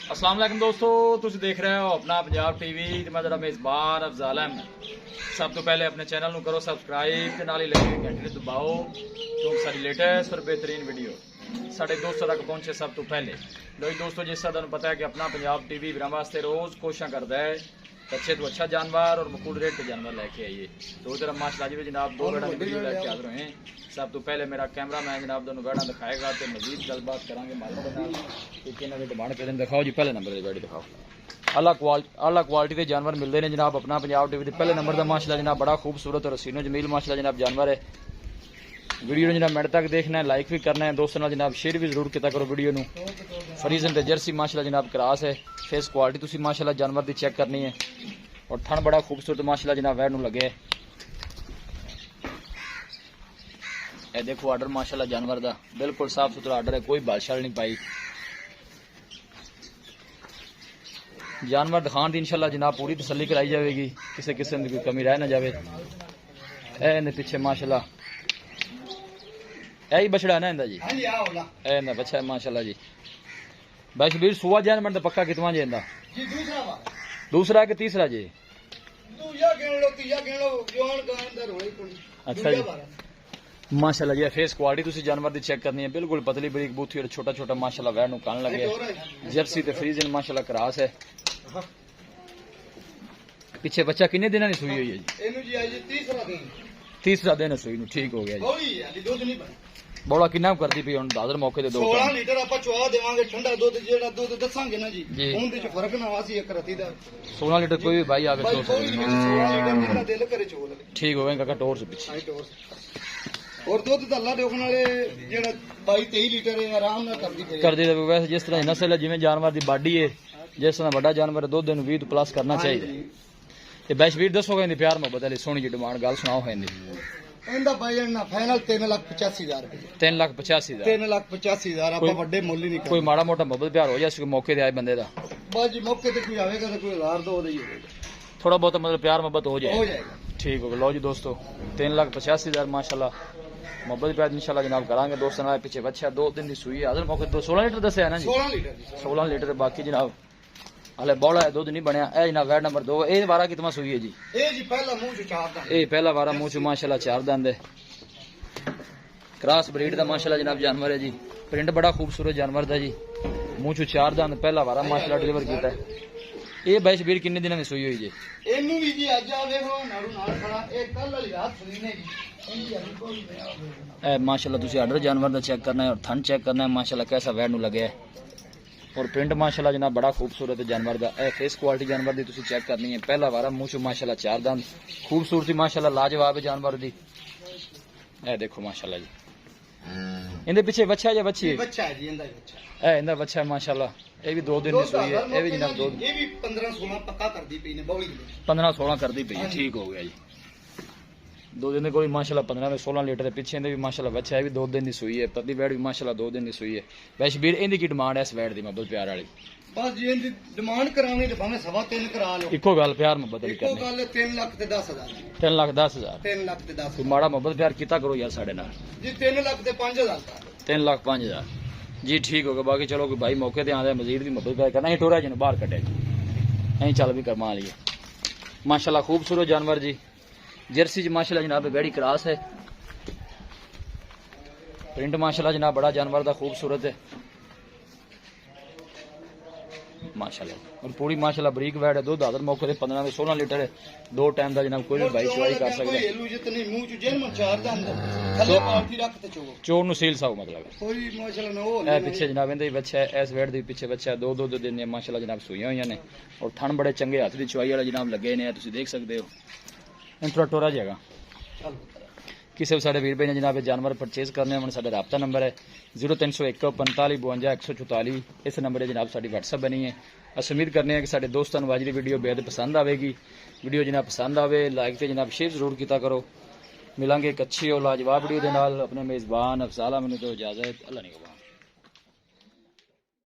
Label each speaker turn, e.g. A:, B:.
A: अस्सलाम वालेकुम दोस्तों, तुम देख रहे हो अपना पंजाब टीवी। मैं जरा मेज़बान अफजाल अहमद। सब तो पहले अपने चैनल को करो सबसक्राइब ते नाल ही लगी हुई घंटी दबाओ क्योंकि सारी लेटेस्ट और बेहतरीन वीडियो साढ़े दोस्तों तक पहुंचे सब तो पहले। लो जी दोस्तों, जिस तरह तुम पता है कि अपना पंजाब टीवी बिना वास्ते रोज़ कोशिश करता है अच्छे तो अच्छा जानवर और मकूल रेट के जानवर लेके आइए। तो उधर माशाल्लाह जी जनाब दो बेड़ा वीडियो लेके हाजिर हुए हैं। सब तो पहले मेरा कैमरा मैन जनाब दोनों बेड़ा दिखाएगा तो मजीद गलबात करांगे मालूम के डिमांड करें। दिखाओ जी पहले नंबर की बेड़ी दिखाओ। आला क्वालिटी के जानवर मिलते हैं जनाब अपना पंजाब टीवी के पहले नंबर का माशाल्लाह जनाब बड़ा खूबसूरत और हसीनो जमील माशाल्लाह जनाब जानवर है। वीडियो जनाब मिनट तक देखना है, लाइक भी करना है, दोस्तों नाल जनाब शेयर भी जरूर किया करो वीडियो नू। फरीजन ते जर्सी माशाल्लाह जनाब क्रास है। फेस क्वालिटी तुसी माशाल्लाह जानवर की चेक करनी है और थन बड़ा खूबसूरत माशाल्लाह जनाब वैर नू लगे। ए देखो आर्डर माशाल्लाह जानवर दा बिल्कुल साफ सुथरा आर्डर है, कोई बालशाल नहीं पाई। जानवर दिखाने की इंशाल्लाह जनाब पूरी तसल्ली कराई जाएगी, किसी किस्म की कोई कमी रह ना जाए। ए पीछे माशाल्लाह यही बछड़ा है ना इंदा जी, ए ना बच्चा है माशाल्लाह जी। भाई शबीर सुबह जानवर तो पक्का कितना जी इंदा दूसरा कि तीसरा जी? अच्छा जी माशाल्लाह जी। फेस क्वालिटी तुसी जानवर दी चेक करनी है, बिल्कुल पतली बरीक बूथी और छोटा छोटा माशाल्लाह वैर नू कान लगे। जर्सी ते फ्रीजन माशाल्लाह क्रास है। पीछे बच्चा किन्ने दिनों की सुई हुई है जी? तीसरा दिन सुई नू, ठीक हो गया जी। बड़ा किन्ना करदी पई हुन दादर मौके ते
B: 16 लीटर आपा चुआ देवांगे ठंडा दूध जेड़ा दूध दसांगे ना जी हुन दे च फर्क ना वासी एक रती दा
A: 16 लीटर कोई भी भाई आवे
B: 16 लीटर जितना दिल करे चोल
A: ठीक हो गया काका टोर से पीछे
B: और दूध दा अल्लाह दे हुकम नाले जेड़ा 22 23 लीटर है आराम ना कर दी
A: वैसे जिस तरह नस्ल है जिवें जानवर दी बाडी है, जिस तरह बड़ा जानवर है दूध दिन 20 प्लस करना चाहिए। ते बैश वीर दसोगे इंदी प्यार मोहब्बत वाली सोहनी जी डिमांड गल सुनाओ है इंदी।
B: इंदा भाई ना फाइनल 3,85,000 रुपए
A: 3,85,000
B: 3,85,000 आपा बड़े मुੱਲ ही नहीं
A: कोई माड़ा मोटा मोहब्बत प्यार हो जाए मौके ते आए बंदे दा
B: बाजी मौके ते कोई आवेगा तो कोई 1000 दो दे ही होगा,
A: थोड़ा बहुत मतलब प्यार मोहब्बत हो जाएगा। ठीक हो गया। लो जी दोस्तों 3,85,000 माशाल्लाह मोहब्बत प्यार इंशाल्लाह जनाब करांगे। दोस्तों नाल पीछे बच्चा 2 दिन की सुई है आदर मौके 16 लीटर दसया ना जी? 16 लीटर बाकी जनाब हले बौला है दूध नहीं बनया। ए जनाब वैड नंबर 2 ए वारा कितना सुई है जी?
B: ए जी पहला मुंह से 4 दांत,
A: ए पहला वारा मुंह से माशाल्लाह 4 दांत है। क्रॉस ब्रीड दा माशाल्लाह जनाब जानवर है जी। प्रिंट बड़ा खूबसूरत जानवर दा जी। मुंह से 4 दांत पहला वारा माशाल्लाह डिलीवर किया है। ए भाई शबीर किन्ने दिनों की सुई हुई जी?
B: एनू भी जी आज आ देखो नारू नाल खड़ा ए कल वाली रात सुई ने जी इंदी अभी कोई नहीं।
A: ए माशाल्लाह तुसी आर्डर जानवर दा चेक करना है और थन चेक करना है माशाल्लाह कैसा वैड नू लगे है और प्रिंट माशाल्लाह जनाब बड़ा खूबसूरत है जानवर दा। ए फेस क्वालिटी जानवर दी तुसी चेक करनी है। पहला वारा मुंह से माशाल्लाह 4 दांत खूबसूरती माशाल्लाह लाजवाब है जानवर दी। ए देखो माशाल्लाह जी इंदे पीछे बच्चा है या बच्ची है?
B: बच्चा है जी इंदा बच्चा
A: ए इंदा बच्चा है माशाल्लाह। ए भी 2 दिन की सुई है। ए भी जनाब 2
B: ये भी 15-16 पक्का कर दी पई ने बौली
A: 15-16 कर दी पई है। ठीक हो गया जी। 2 दिन कोई माशाल्लाह 15-16 लीटर पीछे भी माशाल्लाह बच्चा है भी 2 दिन की सुई है। पतली वैड भी माशाल्लाह 2 दिन की सुई है। वैसे वीर इंदी की डिमांड है इस वैड दी मोहब्बत प्यार वाली?
B: बस जी इंदी डिमांड करानी ते भाਵੇਂ 3.5 करा लो।
A: इको गल प्यार मोहब्बत वाली
B: इको
A: करनी।
B: गल 3,10,000
A: 3,10,000
B: 3,10,000
A: कोई माड़ा मोहब्बत प्यार किता करो यार साढ़े नाल
B: जी 3,05,000
A: 3,05,000 जी। ठीक हो गया। बाकी चलो कोई भाई मौके ते आंदा मजीद भी मोहब्बत प्यार करना। टोरा जी बाहर कटे अं चल भी करमा लिए माशाल्लाह खूबसूरत जानवर जी। जर्सी च माशाल्लाह जनाब बेड़ी क्रास है। प्रिंट माशाल्लाह जनाब बड़ा जानवर दा खूबसूरत है माशाल्लाह और पूरी माशाल्लाह बरीक वैड है। दूध आदर मौके से 15-16 लीटर है। 2 टाइम का जनाब कोई भी भाई चुवाई कर सकता है। चोर नु सील साउ मतलब
B: कोई माशाल्लाह ना हो
A: ए पीछे जनाब इंदे बच्चा है। इस वैड दे पीछे बच्चा है। 2 दिन ने माशाल्लाह जनाब सुईयां हुई ने और थन बड़े चंगे हाथ दी चुवाई वाले जनाब लगे ने तुसी देख सकते हो। थोड़ा टोरा जाएगा किसी भी साढ़े वीर भाई ने जनाब जानवर परचेज करने होने साढ़े राबता नंबर है 0301 45 52 144। इस नंबर है जनाब साड़ी व्हाट्सअप बनी है। अस उम्मीद करने हैं कि साढ़े दोस्तों को अज की वीडियो बेहद पसंद आएगी। वीडियो जनाब पसंद आए लाइक तो जनाब शेयर जरूर किया करो। मिलेंगे एक अच्छी और लाजवाब वीडियो के नाल। अपने मेज़बान अफजाल अहमद को इजाजत। अल्लाह ने